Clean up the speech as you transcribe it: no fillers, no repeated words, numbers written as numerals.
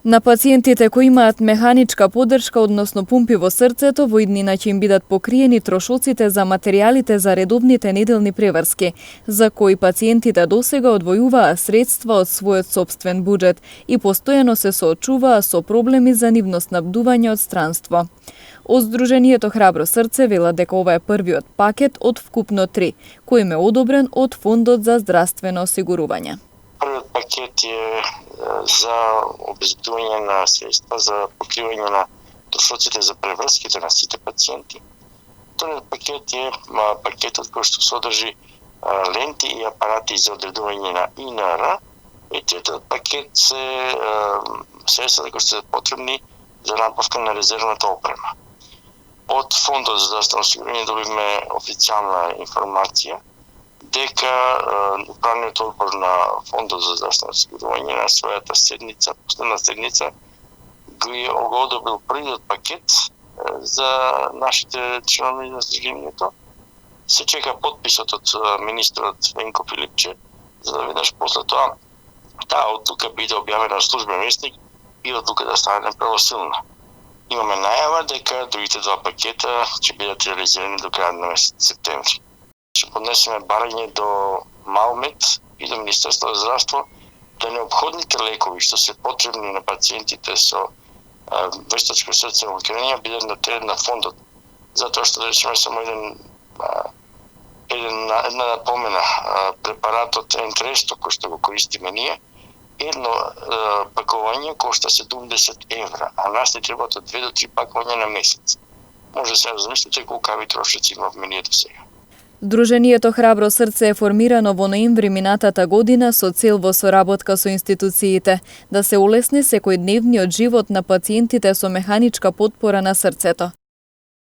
На пациентите кои имаат механичка поддршка, односно пумпи во срцето, во иднина ќе им бидат покриени трошоците за материјалите за редовните неделни преврски, за кои пациентите досега одвојуваа средства од својот сопствен буџет и постојано се соочуваа со проблеми за нивно снабдување од странство. Од Сдруженијето Храбро срце велат дека ова е првиот пакет од вкупно 3, кој им е одобрен од Фондот за здравствено осигурување. Првиот пакет е за обезбедување на средства за покривање на трошоците за преврските на сите пациенти. Вториот пакет е пакетот кој што содржи ленти и апарати за одредување на ИНР. И третиот пакет се средства кои се потребни за набавка на резервната опрема. Од Фондот за здравствено осигурување добивме официјална информација дека управниот одбор на Фондот за здравствено осигурување на својата седница, последна седница, го одобрил првиот пакет за нашите членови на Сдруженијето. Се чека подписот од министерот Венко Филипче, за да веднаш после тоа таа одлука биде објавена на службен весник и одлука да стане правосилна. Имаме најава дека другите два пакета ќе бидат реализирани до крајот на месец септември. Ќе поднесеме барање до Малмет и до Министерството за здравство да неопходните лекови што се потребни на пациентите со вештачко срцево окренение бидат на терен на фондот. Затоа што да речеме само една напомена, препаратот Ентресто кој што го користиме ние, едно пакување кошта 70 евра, а нас не требаат од 2 до 3 пакувања на месец. Може се размислите колкави трошоци имавме ние до сега. Сдруженијето Храбро срце е формирано во ноември минатата година со цел во соработка со институциите да се улесни секојдневниот живот на пациентите со механичка потпора на срцето.